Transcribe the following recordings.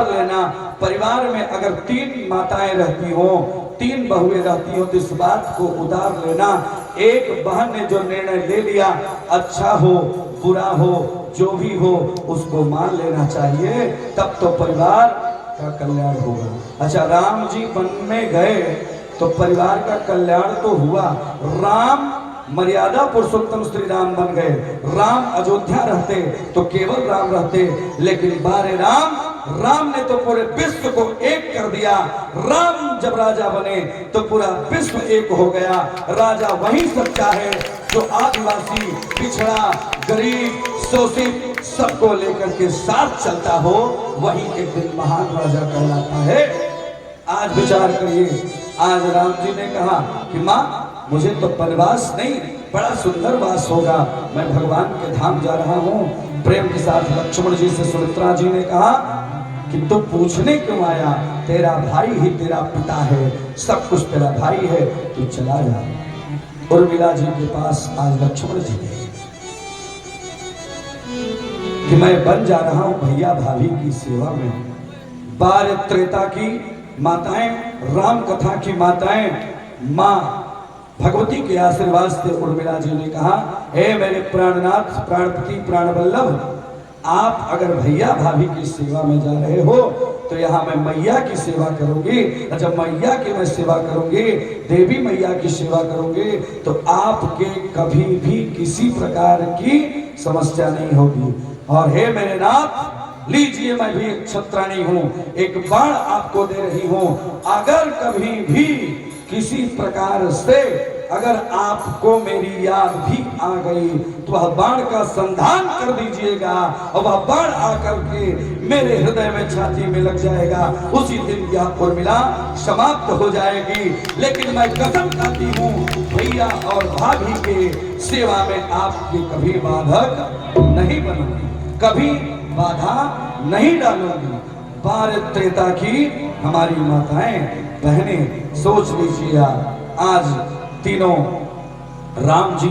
लेना। परिवार में अगर 3 माताएं रहती हो, 3 बहुएं रहती हो, तो इस बात को उतार लेना। एक बहन ने जो निर्णय ले लिया, अच्छा हो बुरा हो जो भी हो, उसको मान लेना चाहिए, तब तो परिवार का कल्याण होगा। अच्छा, राम जी वन में गए तो परिवार का कल्याण तो हुआ। राम मर्यादा पुरुषोत्तम श्री राम बन गए। राम अयोध्या रहते तो केवल राम रहते, लेकिन बारे राम ने तो पूरे विश्व को एक कर दिया। राम जब राजा बने तो पूरा विश्व एक हो गया। राजा वही सच्चा है जो आदिवासी, पिछड़ा, गरीब, शोषित सबको लेकर के साथ चलता हो, वही एक दिन महान राजा कहलाता है। आज विचार करिए, आज राम जी ने कहा कि माँ मुझे तो वनवास नहीं, बड़ा सुंदर वास होगा, मैं भगवान के धाम जा रहा हूँ। प्रेम के साथ लक्ष्मण जी से सुमित्रा जी ने कहा कि तू पूछने क्यों आया, तेरा भाई ही तेरा पिता है, सब कुछ तेरा भाई है, तू चला जा। उर्मिला जी के पास आज लक्ष्मण जी गए कि मैं बन जा रहा हूं भैया भाभी की सेवा में। बार त्रेता की माताएं, राम कथा की माताएं, मां भगवती के आशीर्वाद से उर्मिला जी ने कहा, हे मेरे प्राणनाथ, प्राणपति, प्राणवल्लभ, आप अगर भैया भाभी की सेवा में जा रहे हो तो यहाँ मैं मैया की सेवा करूंगी। जब मैया की मैं सेवा करूंगी, देवी मैया की सेवा करूंगी, तो आपके कभी भी किसी प्रकार की समस्या नहीं होगी। और हे मेरे नाथ, लीजिए मैं भी एक क्षत्राणी हूँ, एक बाण आपको दे रही हूँ। अगर कभी भी किसी प्रकार से अगर आपको मेरी याद भी आ गई तो वह बाण का संधान कर दीजिएगा, और वह बाण आकर के मेरे हृदय में, छाती में लग जाएगा। उसी दिन यह उर्मिला समाप्त हो जाएगी। लेकिन मैं कसम खाती हूँ, भैया और भाभी के सेवा में आपकी कभी बाधक नहीं बनूंगी, कभी बाधा नहीं डालूंगी। बार त्रेता की हमारी माताएं, बहनें, सोच लीजिए, आज तीनों राम जी,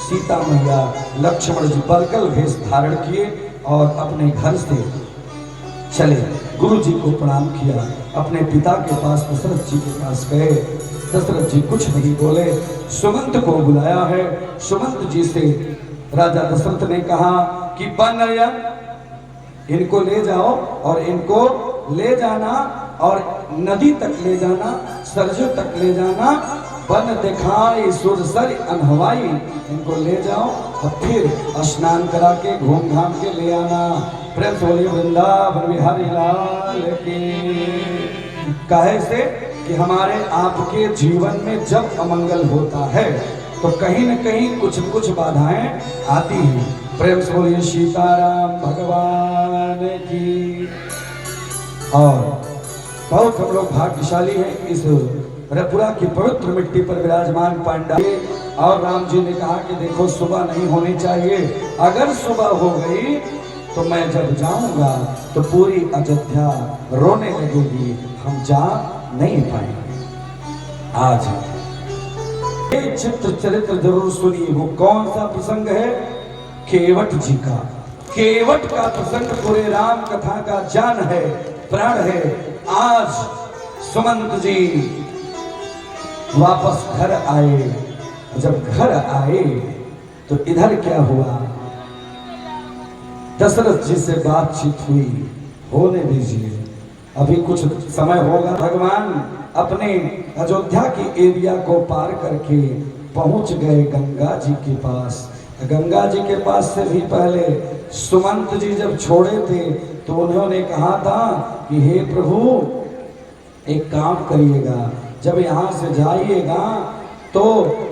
सीता मैया, लक्ष्मण जी बलकल भेष धारण किए और अपने घर से चले। गुरु जी को प्रणाम किया, अपने पिता के पास दशरथ जी के पास गए। दशरथ जी कुछ नहीं बोले, सुमंत को बुलाया है। सुमंत जी से राजा दशरथ ने कहा कि बनयन, इनको ले जाओ और इनको ले जाना और नदी तक ले जाना, सरजू तक ले जाना, बन दिखाई सुरसर अनहवाई, इनको ले जाओ और फिर स्नान करा के घूम घाम के ले आना। प्रेम से बोलिए वृंदावन बिहारी लाल की। काहे से कि हमारे आपके जीवन में जब अमंगल होता है तो कहीं न कहीं कुछ कुछ बाधाएं आती हैं। प्रेम से बोलिए सीताराम भगवान की। और बहुत हम लोग भाग्यशाली हैं, इस रपुरा की पवित्र मिट्टी पर विराजमान पांडा। और राम जी ने कहा कि देखो सुबह नहीं होनी चाहिए, अगर सुबह हो गई तो मैं जब जाऊंगा तो पूरी अयोध्या रोने लगेगी, हम जा नहीं पाएंगे। आज ये चित्र चरित्र जरूर सुनिए। वो कौन सा प्रसंग है? केवट जी का। केवट का प्रसंग पूरे राम कथा का जान है, प्राण है। आज सुमंत जी वापस घर आए। जब घर आए तो इधर क्या हुआ, दशरथ जी से बातचीत हुई। होने दीजिए, अभी कुछ समय होगा। भगवान अपने अयोध्या की एरिया को पार करके पहुंच गए गंगा जी के पास। गंगा जी के पास से भी पहले सुमंत जी जब छोड़े थे तो उन्होंने कहा था कि हे प्रभु, एक काम करिएगा, जब यहाँ से जाइएगा तो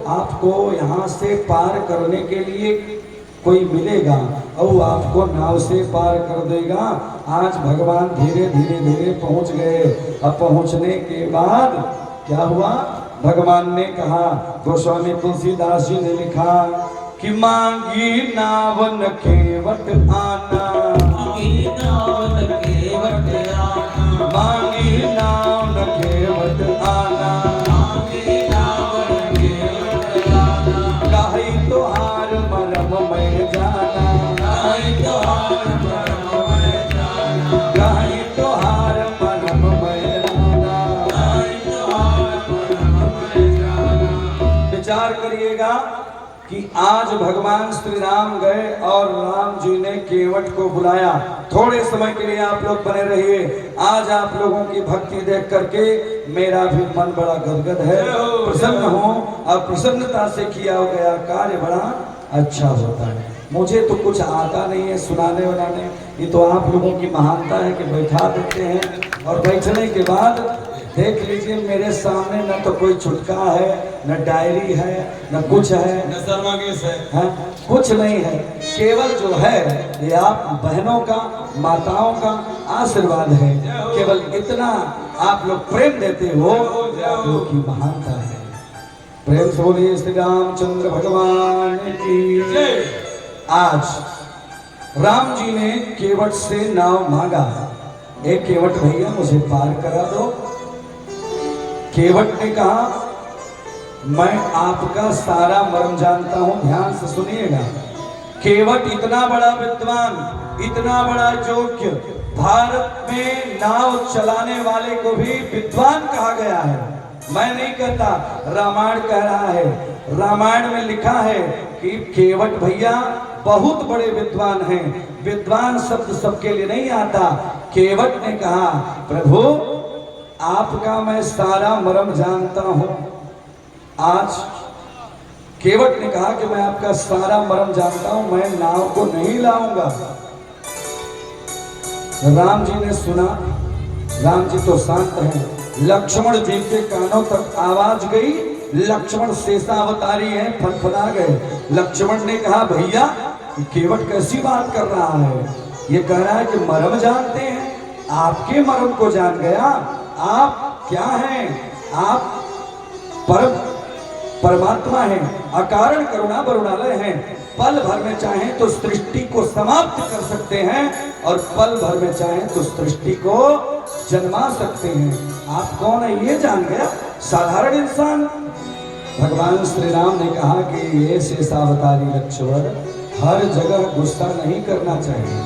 आपको यहाँ से पार करने के लिए कोई मिलेगा और आपको नाव से पार कर देगा। आज भगवान धीरे धीरे धीरे पहुँच गए। अब पहुँचने के बाद क्या हुआ, भगवान ने कहा, गोस्वामी तुलसीदास जी ने लिखा कि मांगी नावन केवट आना, मांगी नावन केवट आना, मांगी नावन केवट आना, मांगी नावन केवट आना, काहे तो हार मरम में जाना, काहे तो हार मरम में जाना, काहे तोहार मनम में जाना, विचार करिएगा कि आज भगवान श्री राम गए और राम जी ने केवट को बुलाया। थोड़े समय के लिए आप लोग बने रहिए। आज आप लोगों की भक्ति देख करके मेरा भी मन बड़ा गदगद है, प्रसन्न हूँ और प्रसन्नता से किया गया कार्य बड़ा अच्छा होता है। मुझे तो कुछ आता नहीं है सुनाने वाने, ये तो आप लोगों की महानता है कि बैठा देते हैं और बैठने के बाद देख लीजिए मेरे सामने न तो कोई चुटका है, न डायरी है, न कुछ है, न सर्वागेश है, कुछ नहीं है। केवल जो है ये आप बहनों का, माताओं का आशीर्वाद है। केवल इतना आप लोग प्रेम देते हो, आप लोग की महानता है। प्रेम से बोलिए श्री रामचंद्र भगवान की जय। आज राम जी ने केवट से नाव मांगा, एक केवट भैया मुझे पार करा दो। केवट ने कहा मैं आपका सारा मर्म जानता हूं, ध्यान से सुनिएगा। केवट इतना बड़ा विद्वान, इतना बड़ा योग्य, भारत में नाव चलाने वाले को भी विद्वान कहा गया है। मैं नहीं कहता, रामायण कह रहा है। रामायण में लिखा है कि केवट भैया बहुत बड़े विद्वान हैं। विद्वान शब्द सबके लिए नहीं आता। केवट ने कहा प्रभु आपका मैं सारा मर्म जानता हूं। आज केवट ने कहा कि मैं आपका सारा मर्म जानता हूं, मैं नाव को नहीं लाऊंगा। राम जी ने सुना, राम जी तो शांत हैं। लक्ष्मण जी के कानों तक आवाज गई, लक्ष्मण शेषावतारी हैं, फनफना गए। लक्ष्मण ने कहा भैया केवट कैसी बात कर रहा है, ये कह रहा है कि मर्म जानते हैं, आपके मर्म को जान गया। आप क्या हैं? आप परमात्मा हैं, अकारण करुणा वरुणालय हैं। पल भर में चाहें तो सृष्टि को समाप्त कर सकते हैं और पल भर में चाहें तो सृष्टि को जन्मा सकते हैं। आप कौन है ये जान गया, साधारण इंसान। भगवान श्री राम ने कहा कि ये शेषावतारी लक्ष्मण हर जगह गुस्सा नहीं करना चाहिए,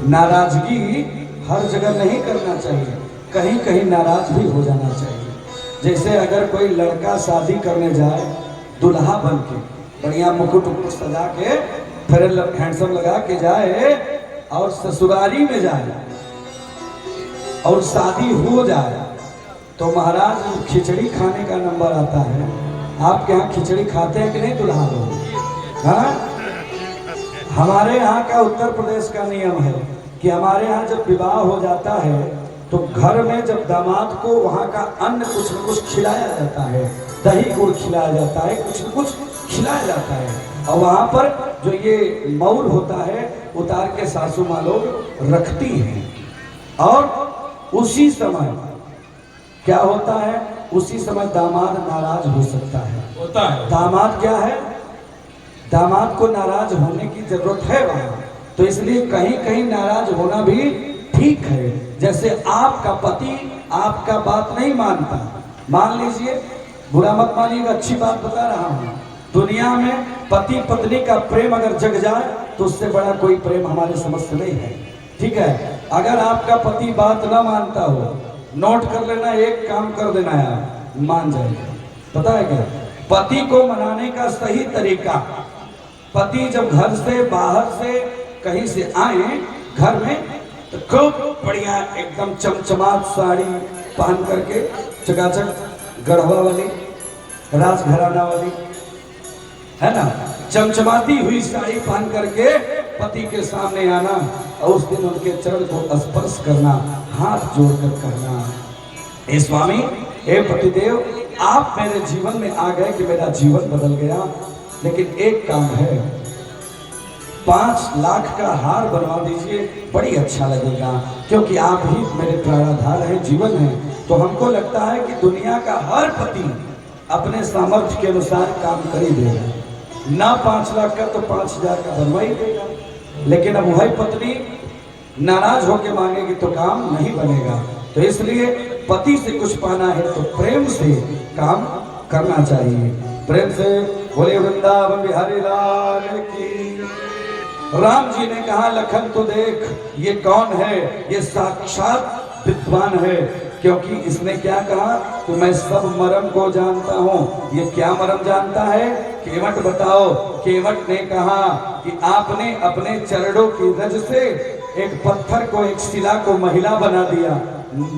नाराजगी हर जगह नहीं करना चाहिए, कहीं कहीं नाराज भी हो जाना चाहिए। जैसे अगर कोई लड़का शादी करने जाए दुल्हा बन के, बढ़िया मुकुट सजा के, फिर हैंडसम लगा के जाए और ससुरारी में जाए और शादी हो जाए तो महाराज खिचड़ी खाने का नंबर आता है। आपके यहाँ खिचड़ी खाते हैं कि नहीं दुल्हा लोग? हाँ, हमारे यहाँ का उत्तर प्रदेश का नियम है कि हमारे यहाँ जब विवाह हो जाता है तो घर में जब दामाद को वहाँ का अन्न कुछ न कुछ खिलाया जाता है, दही गुड़ खिलाया जाता है, कुछ न कुछ खिलाया जाता है। और वहाँ पर जो ये मौर होता है उतार के सासू माँ लोग रखती हैं। और उसी समय क्या होता है, उसी समय दामाद नाराज हो सकता है। होता है। दामाद क्या है, दामाद को नाराज होने की जरूरत है वहाँ, तो इसलिए कहीं कहीं नाराज होना भी ठीक है। जैसे आपका पति आपका बात नहीं मानता, मान लीजिए, बुरा मत मानिएगा, अच्छी बात बता रहा हूँ। दुनिया में पति पत्नी का प्रेम अगर जग जाए तो उससे बड़ा कोई प्रेम हमारे समझ से नहीं है, ठीक है। अगर आपका पति बात ना मानता हो, नोट कर लेना, एक काम कर देना यार, मान जाएगा। पता है क्या, पति को मनाने का सही तरीका, पति जब घर से बाहर से कहीं से आए घर में तो खूब बढ़िया एकदम चमचमात साड़ी पहन करके, चकाचक गढ़वा वाली, राजघराना वाली, है ना, चमचमाती हुई साड़ी पहन करके पति के सामने आना और उस दिन उनके चरण को स्पर्श करना, हाथ जोड़कर करना, हे स्वामी, हे पतिदेव, आप मेरे जीवन में आ गए कि मेरा जीवन बदल गया। लेकिन एक काम है, 5 लाख का हार बनवा दीजिए, बड़ी अच्छा लगेगा, क्योंकि आप ही मेरे प्राणाधार है, जीवन है। तो हमको लगता है कि दुनिया का हर पति अपने सामर्थ्य के अनुसार काम कर ही देगा, ना 5 लाख का तो 5,000 का बनवा ही देगा। लेकिन अब वही पत्नी नाराज होकर मांगेगी तो काम नहीं बनेगा। तो इसलिए पति से कुछ पाना है तो प्रेम से काम करना चाहिए। प्रेम से बोले वृंदावन बिहारी लाल की। राम जी ने कहा लखन तो देख ये कौन है, ये साक्षात विद्वान है, क्योंकि इसने क्या कहा कि मैं सब मरम को जानता हूं। ये क्या मरम जानता है? केवट बताओ। केवट ने कहा कि आपने अपने चरणों की रज से एक पत्थर को, एक शिला को महिला बना दिया,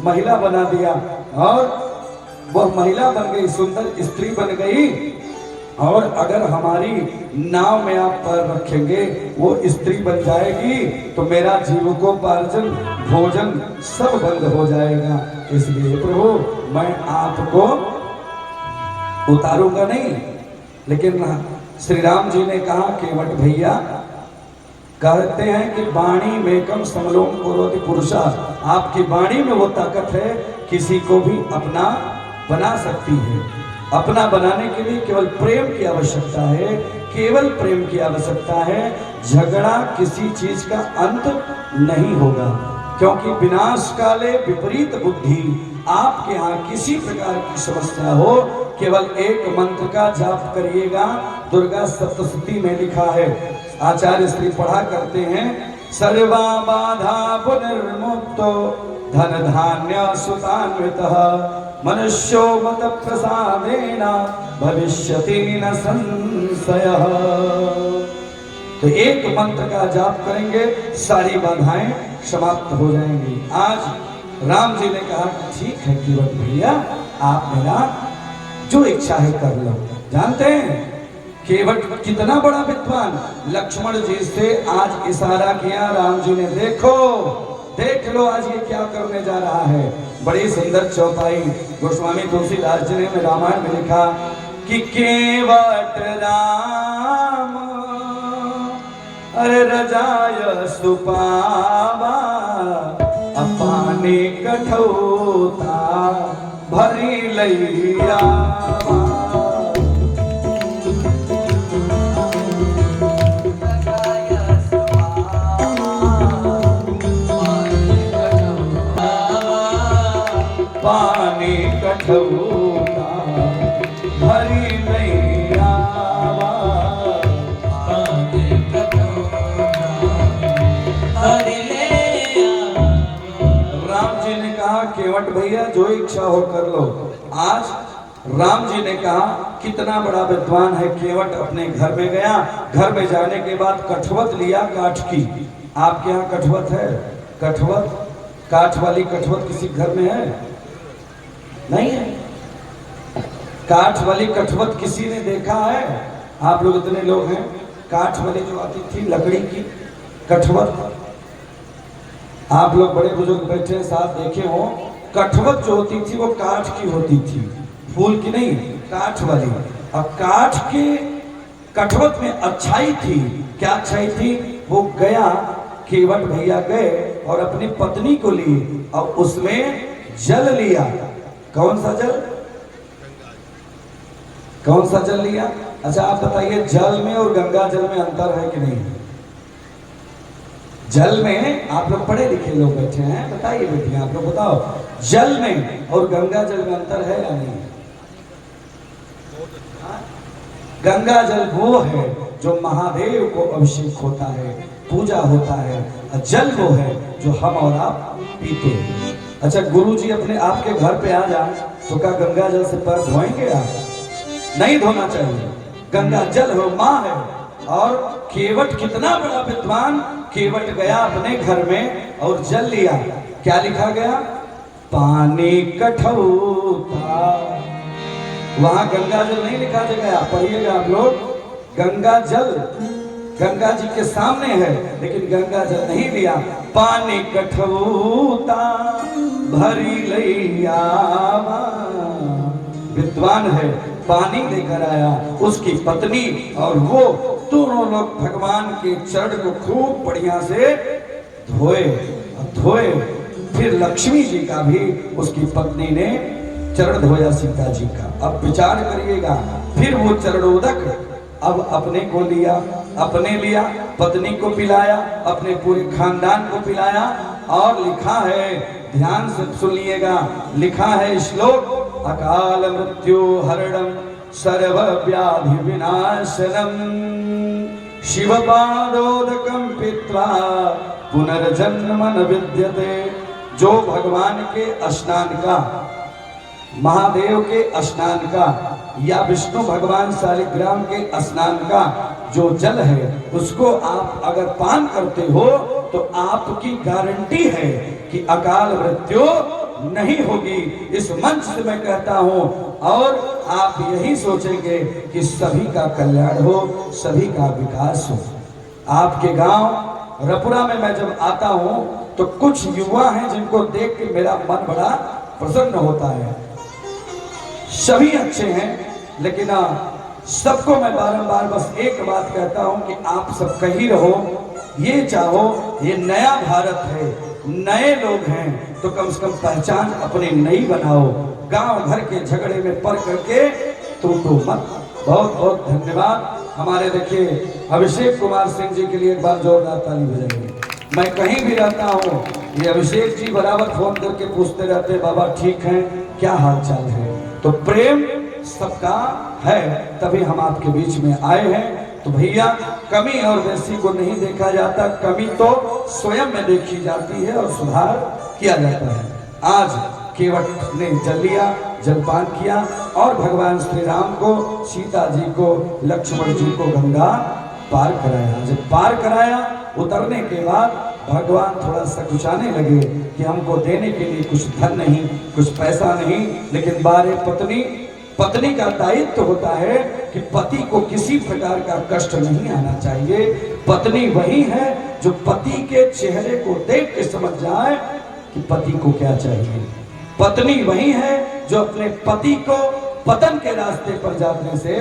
महिला बना दिया, और वह महिला बन गई, सुंदर स्त्री बन गई। और अगर हमारी नाव में आप पैर रखेंगे वो स्त्री बन जाएगी तो मेरा जीविकोपार्जन, भोजन सब बंद हो जाएगा। इसलिए प्रभु मैं आपको उतारूंगा नहीं। लेकिन श्री राम जी ने कहा केवट भैया, कहते हैं कि वाणी में कम समलोम करोति पुरुषा, आपकी वाणी में वो ताकत है किसी को भी अपना बना सकती है। अपना बनाने के लिए केवल प्रेम की आवश्यकता है, केवल प्रेम की आवश्यकता है। झगड़ा किसी चीज का अंत नहीं होगा, क्योंकि विनाश काले विपरीत बुद्धि। आपके यहाँ किसी प्रकार की समस्या हो, केवल एक मंत्र का जाप करिएगा। दुर्गा सप्तशती में लिखा है, आचार्य श्री पढ़ा करते हैं, सर्वा बाधा पुनर्मुक्तो धन धान्य सुतान्वितः मनुष्यो मत प्रसादेन भविष्यति न संशयः। तो एक मंत्र का जाप करेंगे, सारी बाधाएं समाप्त हो जाएंगी। आज राम जी ने कहा कि ठीक है केवट भैया, आप मेरा जो इच्छा है कर लो। जानते हैं केवट कितना बड़ा विद्वान, लक्ष्मण जी से आज इशारा किया राम जी ने, देखो देख लो आज ये क्या करने जा रहा है। बड़ी सुंदर चौपाई गोस्वामी तुलसीदास जी ने रामायण में लिखा कि केवट राम अरे रजाय सुपावा, अपाने कठौता भरी लैया। पानी कठौता भरी लैया, पानी कठौता भरी लैया। राम जी ने कहा केवट भैया जो इच्छा हो कर लो। आज राम जी ने कहा कितना बड़ा विद्वान है केवट। अपने घर में गया, घर में जाने के बाद कठवत लिया काठ की। आपके यहाँ कठवत है? कठवत, काठ वाली कठवत किसी घर में है? नहीं है। काठ वाली कठवत किसी ने देखा है? आप लोग इतने लोग हैं, काठ वाली जो आती थी लकड़ी की कठवत, आप लोग बड़े बुजुर्ग बैठे हैं साथ देखे हो। कठवत जो होती थी वो काठ की होती थी, फूल की नहीं, काठ वाली। और काठ के कठवत में अच्छाई थी। क्या अच्छाई थी? वो गया, केवट भैया गए और अपनी पत्नी को लिए और उसमें जल लिया। कौन सा जल? कौन सा जल लिया? अच्छा आप बताइए, जल में और गंगा जल में अंतर है कि नहीं? जल में, आप लोग पढ़े लिखे लोग बैठे हैं, बताइए बेटी आप लोग बताओ, जल में और गंगा जल में अंतर है या नहीं? गंगा जल वो है जो महादेव को अभिषेक होता है, पूजा होता है। जल वो है जो हम और आप पीते हैं। अच्छा गुरुजी अपने आपके घर पे आ जाए तो क्या गंगा जल से पैर धोएंगे आप? नहीं धोना चाहिए। गंगा जल हो, माँ है। और केवट कितना बड़ा विद्वान, केवट गया अपने घर में और जल लिया। क्या लिखा गया? पानी कठौता। वहां गंगा जल नहीं लिखा गया, पढ़िएगा आप लोग। गंगा जल गंगा जी के सामने है, लेकिन गंगा जल नहीं लिया। पानी कठौता भरी लैया, विद्वान है, पानी लेकर आया। उसकी पत्नी और वो दोनों लोग भगवान के चरण को खूब बढ़िया से धोए। फिर लक्ष्मी जी का भी उसकी पत्नी ने चरण धोया, सीता जी का। अब विचार करिएगा, फिर वो चरणोदक अब अपने को लिया, अपने लिया, पत्नी को पिलाया, अपने पूरे खानदान को पिलाया। और लिखा है, ध्यान से सुनिएगा, लिखा है श्लोक, अकाल मृत्यु हरणम सर्व व्याधि विनाशनम। शिवपादोदकं पीत्वा पुनर्जन्म न विद्यते। जो भगवान के स्नान का, महादेव के स्नान का या विष्णु भगवान शालिग्राम के स्नान का जो जल है उसको आप अगर पान करते हो तो आपकी गारंटी है कि अकाल मृत्यु नहीं होगी। इस मंच से मैं कहता हूं और आप यही सोचेंगे कि सभी का कल्याण हो, सभी का विकास हो। आपके गांव रपुरा में मैं जब आता हूं तो कुछ युवा हैं जिनको देख के मेरा मन बड़ा प्रसन्न होता है। सभी अच्छे हैं, लेकिन सबको मैं बारंबार बस एक बात कहता हूं कि आप सब कहीं रहो, ये चाहो, ये नया भारत है, नए लोग हैं तो कम से कम पहचान अपनी नई बनाओ। गांव घर के झगड़े में पड़ करके टूटो मत। बहुत बहुत धन्यवाद। हमारे देखिए अभिषेक कुमार सिंह जी के लिए एक बार जोरदार ताली बजाइए। मैं कहीं भी रहता हूँ, ये अभिषेक जी बराबर फोन करके पूछते रहते बाबा ठीक हैं, क्या हाल चाल है। तो प्रेम सबका है, तभी हम आपके बीच में आए हैं। तो भैया कमी और बेसी को नहीं देखा जाता, कमी तो स्वयं में देखी जाती है और सुधार किया जाता है। आज केवट ने जल लिया, जलपान किया और भगवान श्री राम को, सीता जी को, लक्ष्मण जी को गंगा पार कराया। जब पार कराया, उतरने के बाद भगवान थोड़ा सकुचाने लगे कि हमको देने के लिए कुछ धन नहीं, कुछ पैसा नहीं, लेकिन बारे पत्नी का दायित्व होता है कि पति को किसी प्रकार का कष्ट नहीं आना चाहिए। पत्नी वही है जो पति के चेहरे को देख के समझ जाए कि पति को क्या चाहिए। पत्नी वही है जो अपने पति को पतन के रास्ते पर जाने से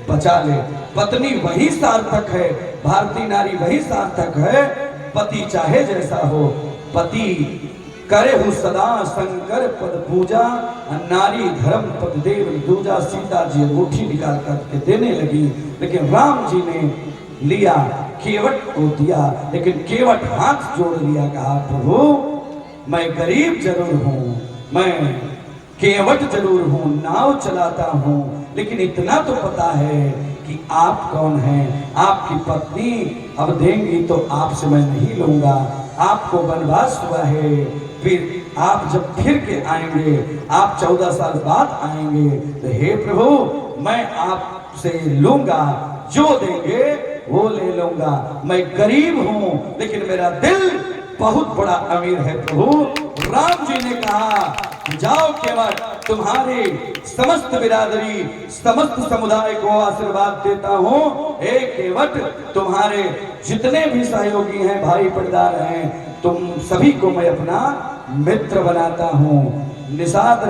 बचा ले। पत्नी वही सार्थक है, भारतीय नारी वही सार्थक है। पति चाहे जैसा हो, पति करे हूँ सदा शंकर पद पूजा, नारी धर्म पद देव दूजा। सीता जी अंगूठी निकाल करके देने लगी, लेकिन राम जी ने लिया, केवट को दिया, लेकिन केवट हाथ जोड़ लिया, कहा प्रभु मैं गरीब जरूर हूँ, मैं केवट जरूर हूँ, नाव चलाता हूँ, लेकिन इतना तो पता है कि आप कौन हैं। आपकी पत्नी अब देंगी तो आपसे मैं नहीं लूंगा। आपको वनवास हुआ है, फिर आप जब फिर के आएंगे, आप 14 साल बाद आएंगे, तो हे प्रभु मैं आपसे लूंगा, जो देंगे वो ले लूंगा। मैं गरीब हूँ लेकिन मेरा दिल बहुत बड़ा अमीर है प्रभु। राम जी ने कहा जाओ केवट, तुम्हारी समस्त बिरादरी, समस्त समुदाय को आशीर्वाद देता हूँ। हे केवट, तुम्हारे जितने भी सहयोगी हैं, भाई पटदार हैं, तुम सभी को मैं अपना मित्र बनाता हूँ। निषाद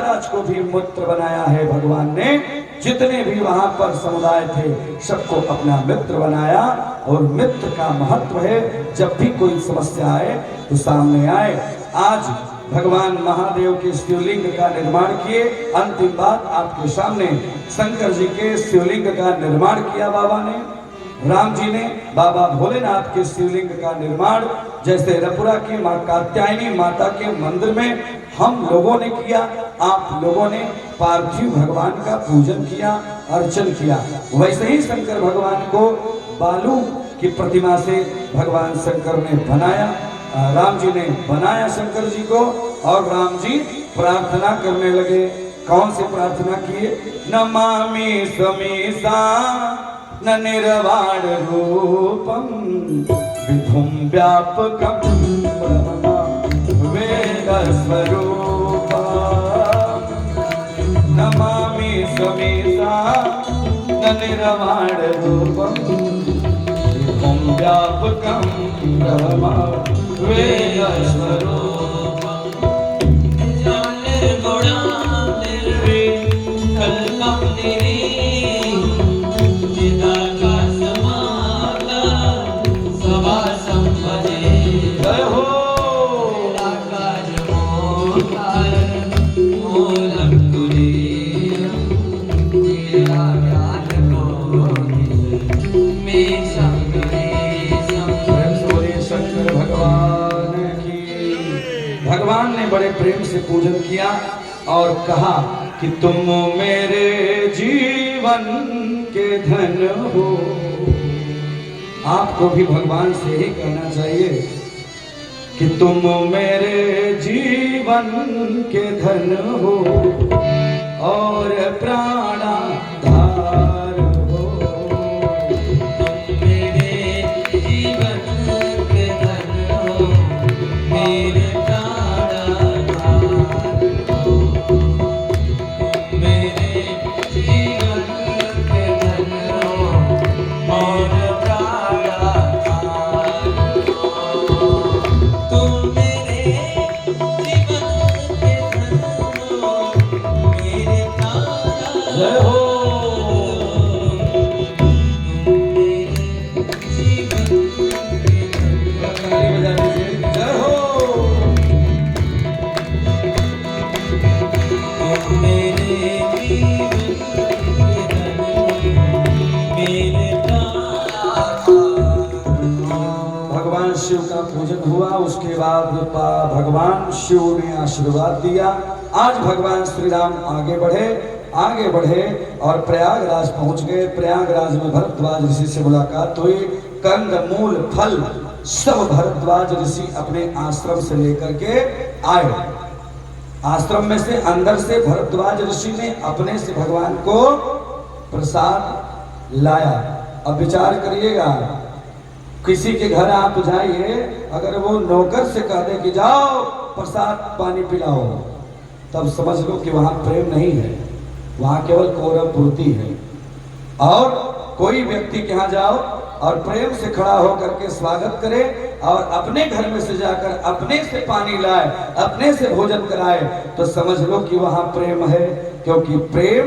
राज को भी मित्र बनाया है भगवान ने। जितने भी वहां पर समुदाय थे सबको अपना मित्र बनाया। और मित्र का महत्व है, जब भी कोई समस्या आए तो सामने आए। आज भगवान महादेव के शिवलिंग का निर्माण किए। अंतिम बात आपके सामने, शंकर जी के शिवलिंग का निर्माण किया बाबा ने, राम जी ने बाबा भोलेनाथ के शिवलिंग का निर्माण जैसे रपुरा की मां कात्यायनी माता के मंदिर में हम लोगों ने किया, आप लोगों ने पार्थिव भगवान का पूजन किया, अर्चन किया। वैसे ही शंकर भगवान को बालू की प्रतिमा से भगवान शंकर ने बनाया, राम जी ने बनाया शंकर जी को। और राम जी प्रार्थना करने लगे। कौन सी प्रार्थना किए? नमामि समीसा न निर्वाण रूपम विधुम व्यापकम वेद स्वरूपम। नमामि समीसा न निर्वाण रूपम विधुम व्यापकम वेद स्वरूपम। भगवान ने बड़े प्रेम से पूजन किया और कहा कि तुम मेरे जीवन के धन हो। आपको भी भगवान से ही कहना चाहिए कि तुम मेरे जीवन के धन हो और प्राणाधार हो। तुम मेरे जीवन के धन हो, मेरे प्राणाधार हो। तुम मेरे जीवन के धन हो, मेरे प्राणाधार हो। तुम मेरे जीवन के धन हो, मेरे प्राणाधार जय हो। ताली बजा दीजिए। जय हो। भगवान शिव का पूजन हुआ, उसके बाद भगवान शिव ने आशीर्वाद दिया। आज भगवान श्री राम आगे बढ़े और प्रयागराज पहुंच गए। प्रयागराज में भरद्वाज ऋषि से मुलाकात हुई। कंद मूल फल सब भरद्वाज ऋषि अपने आश्रम से लेकर के आए। आश्रम में से अंदर से भरद्वाज ऋषि ने अपने से भगवान को प्रसाद लाया। अब विचार करिएगा, किसी के घर आप जाइए, अगर वो नौकर से कह दे कि जाओ प्रसाद पानी पिलाओ, तब समझ लो कि वहां प्रेम नहीं है, वहां केवल कौरव पूर्ति है। और कोई व्यक्ति के यहाँ जाओ और प्रेम से खड़ा होकर के स्वागत करे और अपने घर में से जाकर अपने से पानी लाए, अपने से भोजन कराए, तो समझ लो कि वहां प्रेम है। क्योंकि प्रेम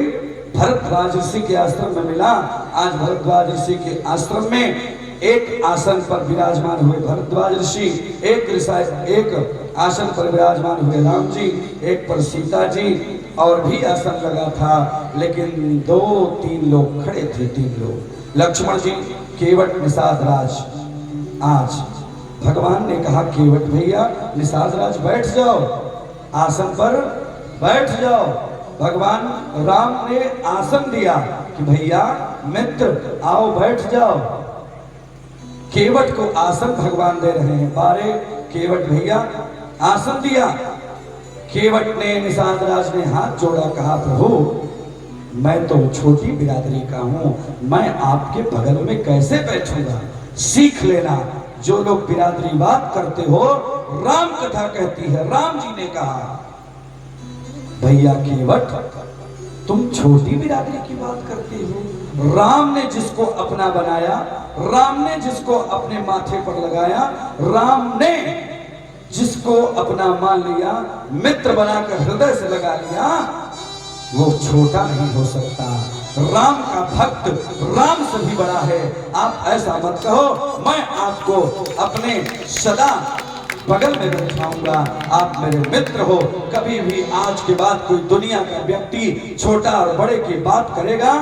भरद्वाज ऋषि के आश्रम में मिला। आज भरद्वाज ऋषि के आश्रम में एक आसन पर विराजमान हुए भरद्वाज ऋषि, एक आसन पर विराजमान हुए राम जी, एक पर सीता जी, और भी आसन लगा था, लेकिन 2-3 लोग खड़े थे। 3 लोग, लक्ष्मण जी, केवट, निषाद राज। आज भगवान ने कहा, केवट भैया, निषाद राज बैठ जाओ, आसन पर बैठ जाओ। भगवान राम ने आसन दिया कि भैया मित्र आओ बैठ जाओ। केवट को आसन भगवान दे रहे हैं। बारे केवट भैया, आसन दिया। केवट ने, निषाद राज ने हाथ जोड़ा, कहा प्रभु मैं तो छोटी बिरादरी का हूं, मैं आपके बगल में कैसे बैठूंगा। सीख लेना, जो लोग बिरादरी बात करते हो, राम कथा कहती है। राम जी ने कहा, भैया केवट तुम छोटी बिरादरी की बात करते हो। राम ने जिसको अपना बनाया, राम ने जिसको अपने माथे पर लगाया, राम ने जिसको अपना मान लिया, मित्र बनाकर हृदय से लगा लिया, वो छोटा नहीं हो सकता। राम का भक्त राम से भी बड़ा है। आप ऐसा मत कहो, मैं आपको अपने सदा बगल में बैठाऊंगा, आप मेरे मित्र हो। कभी भी आज के बाद कोई दुनिया का व्यक्ति छोटा और बड़े की बात करेगा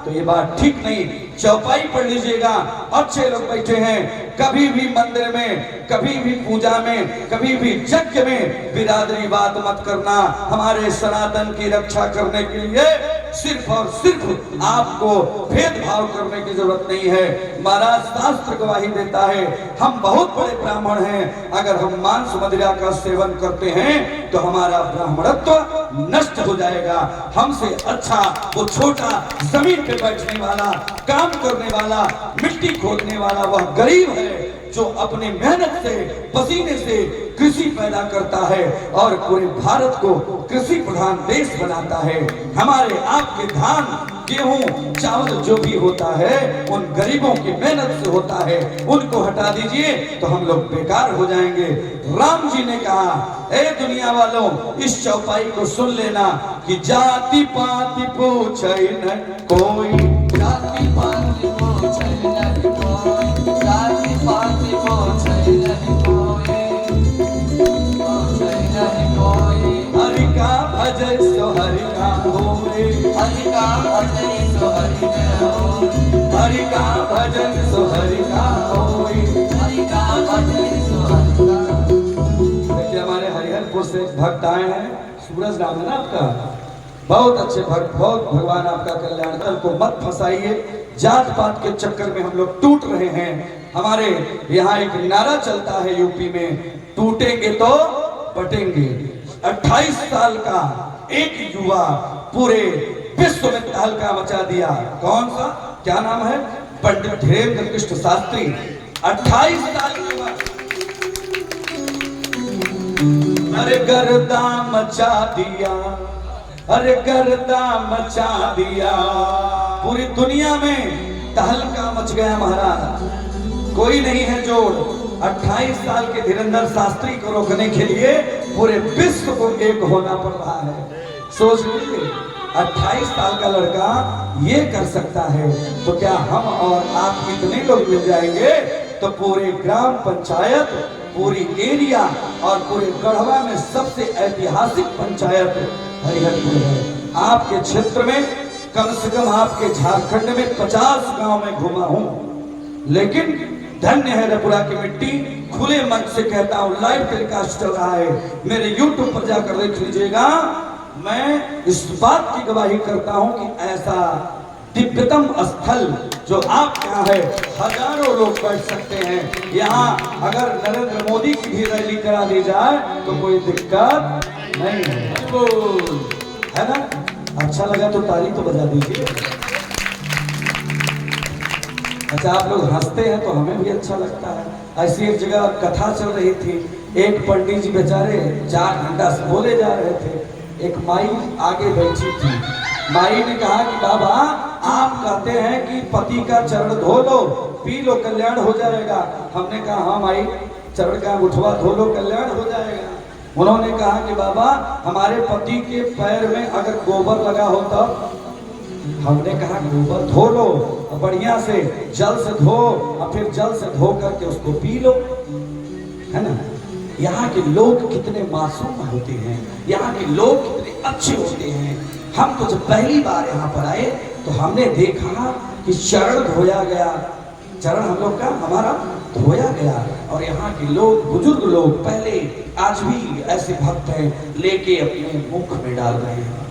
तो ये बात ठीक नहीं। चौपाई पढ़ लीजिएगा, अच्छे लोग बैठे हैं। कभी भी मंदिर में, कभी भी पूजा में, कभी भी यज्ञ में बिरादरी बात मत करना। हमारे सनातन की रक्षा करने के लिए सिर्फ और सिर्फ आपको भेदभाव करने की जरूरत नहीं है। महाराज शास्त्र गवाही देता है, हम बहुत बड़े ब्राह्मण हैं, अगर हम मांस मदिरा का सेवन करते हैं तो हमारा ब्राह्मणत्व नष्ट हो जाएगा। हमसे अच्छा वो छोटा जमीन पे बैठने वाला, काम करने वाला, मिट्टी खोदने वाला वह गरीब है जो अपनी मेहनत से, पसीने से कृषि पैदा करता है और पूरे भारत को कृषि प्रधान देश बनाता है। हमारे आपके धान, गेहूं, चावल जो भी होता है उन गरीबों की मेहनत से होता है। उनको हटा दीजिए तो हम लोग बेकार हो जाएंगे। राम जी ने कहा, ए दुनिया वालों, इस चौपाई को सुन लेना कि जाति पाति पूछे न कोई, जाति पाति पूछे नहीं कोई, जाति पाति पूछे नहीं कोई, पूछे नहीं कोई। हरि का भजन सो हरि का होए, हरि का भजन सो हरि का होए, हरि का भजन सो हरि का होए, हरि का भजन सो हरि का। देखिए हमारे हरिहरपुर से एक भक्त आए हैं, सूरज नाम है ना आपका, बहुत अच्छे भक्त, बहुत भगवान आपका कल्याण कर। को मत फंसाइए, जात पात के चक्कर में हम लोग टूट रहे हैं। हमारे यहाँ एक नारा चलता है यूपी में, टूटेंगे तो बटेंगे। 28 साल का एक युवा पूरे विश्व में तहलका मचा दिया। कौन सा, क्या नाम है? पंडित धीरेन्द्र कृष्ण शास्त्री। 28 साल की युवा, अरे गर्दा मचा दिया, अरे गर्दा मचा दिया, पूरी दुनिया में तहलका मच गया महाराज। कोई नहीं है जोड़। 28 साल के धीरेन्द्र शास्त्री को रोकने के लिए पूरे विश्व को एक होना पड़ रहा है। सोच लीजिए, 28 साल का लड़का ये कर सकता है, तो क्या हम और आप इतने लोग मिल जाएंगे तो पूरे ग्राम पंचायत, पूरी एरिया और पूरे गढ़वा में सबसे ऐतिहासिक पंचायत हरिहरपुर है। आपके क्षेत्र में कम से कम, आपके झारखंड में 50 गांव में घुमा हूं, लेकिन धन्य है रपुरा की मिट्टी। खुले मन से कहता हूं, लाइव टेलीकास्ट चल रहा है, मेरे YouTube पर जाकर देख लीजिएगा। मैं इस बात की गवाही करता हूं कि ऐसा दिव्यतम स्थल जो आप यहाँ है, हजारों लोग बैठ सकते हैं। यहाँ अगर नरेंद्र मोदी की भी रैली करा दी जाए तो कोई दिक्कत नहीं है ना। अच्छा लगा तो ताली तो बजा दीजिए। अच्छा, आप लोग हंसते हैं तो हमें भी अच्छा लगता है। ऐसी एक जगह कथा चल रही थी, एक पंडित जी बेचारे 4 घंटा से बोले जा रहे थे। एक माई आगे बैठी थी। माई ने कहा कि बाबा, आप कहते हैं कि पति का चरण धो लो, पी लो, कल्याण हो जाएगा। हमने कहा हाँ माई, चरण का अंगूठवा धो लो, कल्याण हो जाएगा। उन्होंने कहा कि बाबा, हमारे पति के पैर में अगर गोबर लगा हो तब? हमने कहा गोबर धो लो, बढ़िया से जल से धो, और फिर जल से धो करके उसको पी लो, है ना। यहाँ के लोग कितने मासूम होते हैं, यहाँ के लोग कितने अच्छे होते हैं। हम तो जब पहली बार यहाँ पर आए तो हमने देखा कि चरण धोया गया, चरण हम लोग का हमारा धोया गया। और यहाँ के लोग, बुजुर्ग लोग, पहले आज भी ऐसे भक्त हैं, लेके अपने मुख में डाल रहे हैं।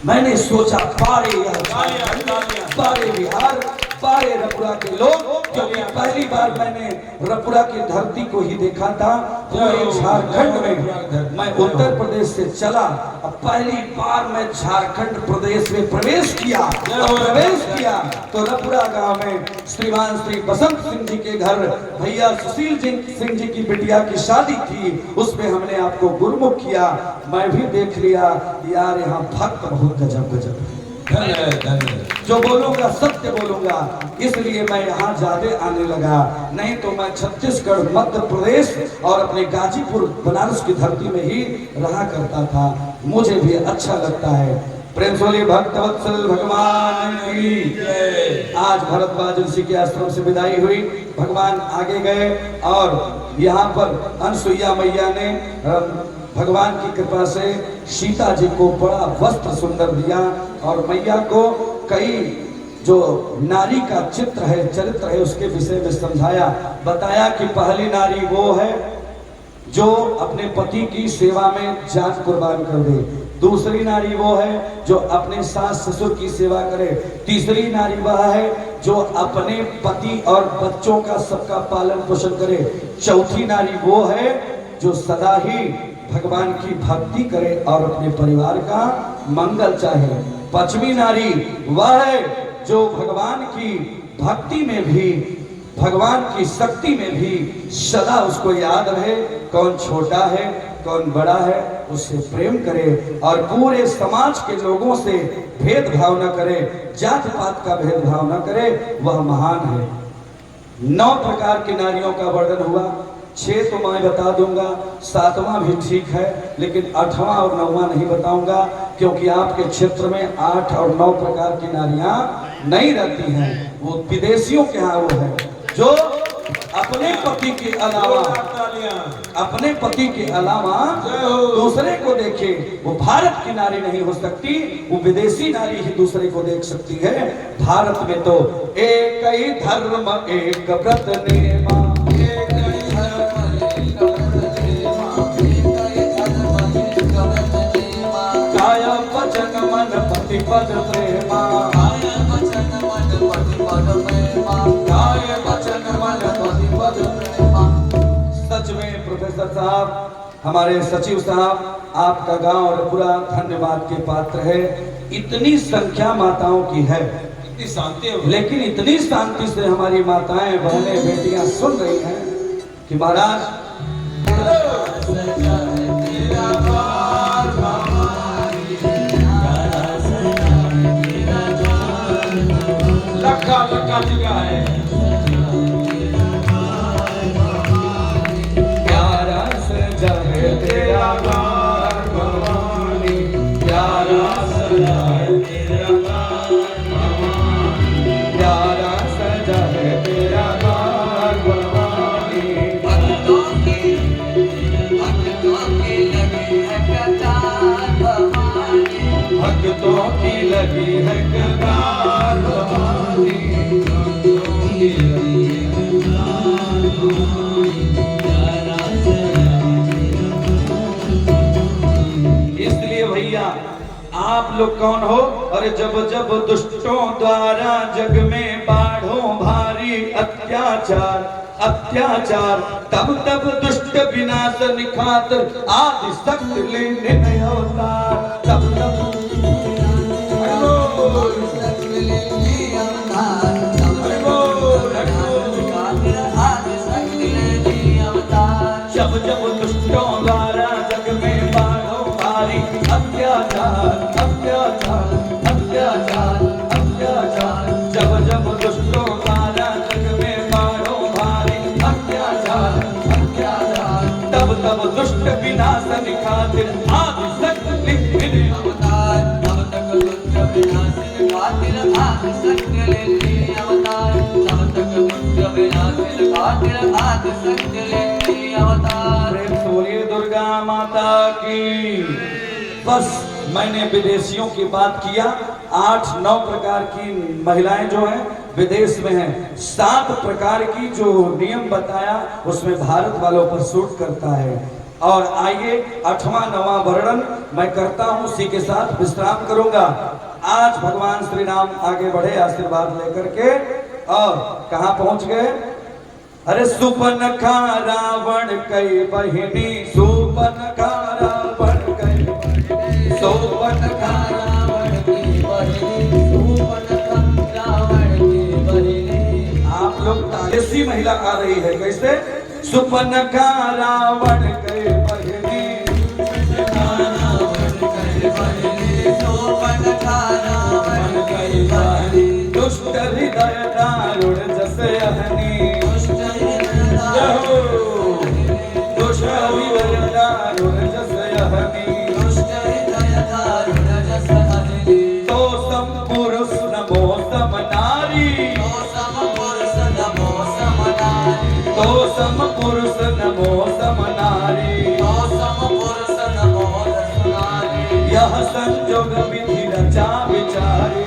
मैंने सोचा सारे बिहार, सारे रपुरा के लोग, क्योंकि पहली बार मैंने रपुरा की धरती को ही देखा था। पूरे झारखंड में, मैं उत्तर प्रदेश से चला, अब पहली बार मैं झारखंड प्रदेश में प्रवेश किया तो रपुरा गांव में श्रीमान श्री बसंत सिंह जी के घर भैया सुशील सिंह जी की बिटिया की शादी थी। उसमें हमने आपको गुरुमुख किया। मैं भी देख लिया यार, यहाँ भक्त बहुत गजब गजब है। जो बोलूंगा सत्य बोलूंगा, इसलिए मैं यहाँ ज्यादा आने लगा। नहीं तो मैं छत्तीसगढ़, मध्य प्रदेश और अपने गाजीपुर, बनारस की धरती में ही रहा करता था। मुझे भी अच्छा लगता है। प्रेम सोली भक्तवत्सल भगवान की। आज भरद्वाज ऋषि के आश्रम से विदाई हुई, भगवान आगे गए और यहाँ पर अनसुईया मैया ने भगवान की कृपा से सीता जी को बड़ा वस्त्र सुंदर दिया और मैया को कई जो नारी का चित्र है, चरित्र है, उसके विषय में समझाया, बताया कि पहली नारी वो है जो अपने पति की सेवा में जान कुर्बान कर दे। दूसरी नारी वो है जो अपने सास ससुर की सेवा करे। तीसरी नारी वह है जो अपने पति और बच्चों का सबका पालन पोषण करे। चौथी नारी वो है जो सदा ही भगवान की भक्ति करे और अपने परिवार का मंगल चाहे। पांचवी नारी वह है जो भगवान की भक्ति में भी, भगवान की शक्ति में भी सदा उसको याद रहे, कौन छोटा है कौन बड़ा है, उससे प्रेम करे और पूरे समाज के लोगों से भेदभाव न करे, जात पात का भेदभाव न करे, वह महान है। 9 प्रकार की नारियों का वर्णन हुआ। 6 तो मैं बता दूंगा, 7वां भी ठीक है, लेकिन 8वां और 9वां नहीं बताऊंगा, क्योंकि आपके क्षेत्र में 8 और 9 प्रकार की नारियां नहीं रहती हैं। वो विदेशियों के यहाँ वो है जो अपने पति के अलावा दूसरे को देखे। वो भारत की नारी नहीं हो सकती, वो विदेशी नारी ही दूसरे को देख सकती है। भारत में तो एक ही धर्म एक व्रत नेमा, काया वचन मन पति पद प्रेमा, काया वचन मन पति पद प्रेमा, काया वचन मन साहब, हमारे सचिव साहब, आपका गांव और पूरा धन्यवाद के पात्र है। इतनी संख्या माताओं की है, इतनी शांति है। लेकिन इतनी शांति से हमारी माताएं, बहनें, बेटियां सुन रही हैं कि महाराज लखा लखा जगह है। प्यारा सजा है तेरा द्वार भवानी, प्यारा सजा है तेरा द्वार भवानी, प्यारा सजा है तेरा द्वार भवानी। भक्तों की लगी है कतार भवानी, भक्तों की लगी है कतार भवानी, भक्तों की लगी है कतार भवानी, प्यारा सजा है तेरा। इसलिए भैया आप लोग कौन हो? अरे जब जब दुष्टों द्वारा जग में बाढ़ों भारी अत्याचार अत्याचार, तब तब दुष्ट विनाश निखातर आदि शक्ति लेने नहीं होता। तब तब जब जब दुष्टों द्वारा जग में बाढ़ों भारी अत्याचार अत्याचार अत्याचार अत्याचार, जब जब दुष्टों द्वारा जग में बाढ़ों भारी अत्याचार अत्याचार, तब तब दुष्ट विनाश निखातिर आदि शक्ति लेने अवतार, तब तक दुष्ट विनाशिन खातिर आदि शक्ति लेती अवतार, तब तक दुष्ट विनाशिन खातिर आदि शक्ति लेती अवतार। प्रेम से बोलिए दुर्गा माता की। बस मैंने विदेशियों की बात किया, 8-9 प्रकार की महिलाएं जो हैं विदेश में हैं, 7 प्रकार की जो नियम बताया उसमें भारत वालों पर सूट करता है। और आइए 8वां 9वां वर्णन मैं करता हूं, उसी के साथ विश्राम करूंगा। आज भगवान श्री राम आगे बढ़े आशीर्वाद लेकर के, और कहां पहुंच गए? अरे सुपनखा रावण कई बहिनी, सुपनखा रावण कई बहिनी, सुपनखा रावण की बहिनी, सुपनखा रावण की बहिनी। आप लोग ऐसी महिला आ रही है कैसे? सुपनखा रावण कई बहिनी, सुपनखा रावण कई बहिनी, दुष्ट हृदय दारुण जस अहनी, दुष्ट हृदय दारुण जस अहनी, तो सम पुरुष नमो सम नारी, तो सम पुरुष नमो सम नारी, यह संजोग विधि रचा विचारी।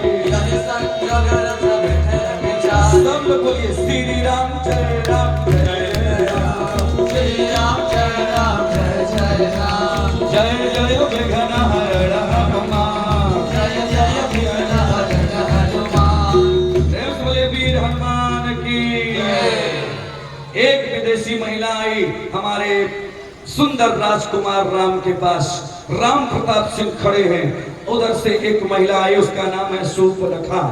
सब लोग बोलिए श्री राम जय राम जय राम, जय राम जय राम जय जय राम, जय जय विघ्नहर हनुमान, जय जय विघ्नहर हनुमान। प्रेम से बोलिए वीर हनुमान की। एक विदेशी महिला आई हमारे सुंदर राजकुमार राम के पास, राम प्रताप सिंह खड़े हैं, उधर से एक महिला आई, उसका नाम है सूर्पनखा,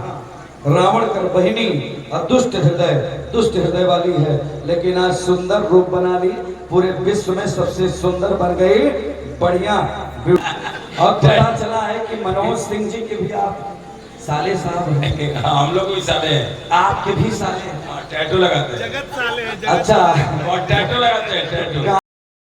रावण कर बहिनी और दुष्ट हृदय वाली है, लेकिन आज सुंदर रूप बना ली, पूरे विश्व में सबसे सुंदर बन गई, बढ़िया। और पता चला है कि मनोज सिंह जी के भी आप साले साहब हैं। हम लोग भी साले हैं। आपके भी साले हैं? टैटू लगाते हैं। अच्छा, और टैटू लगाते हैं टैटू।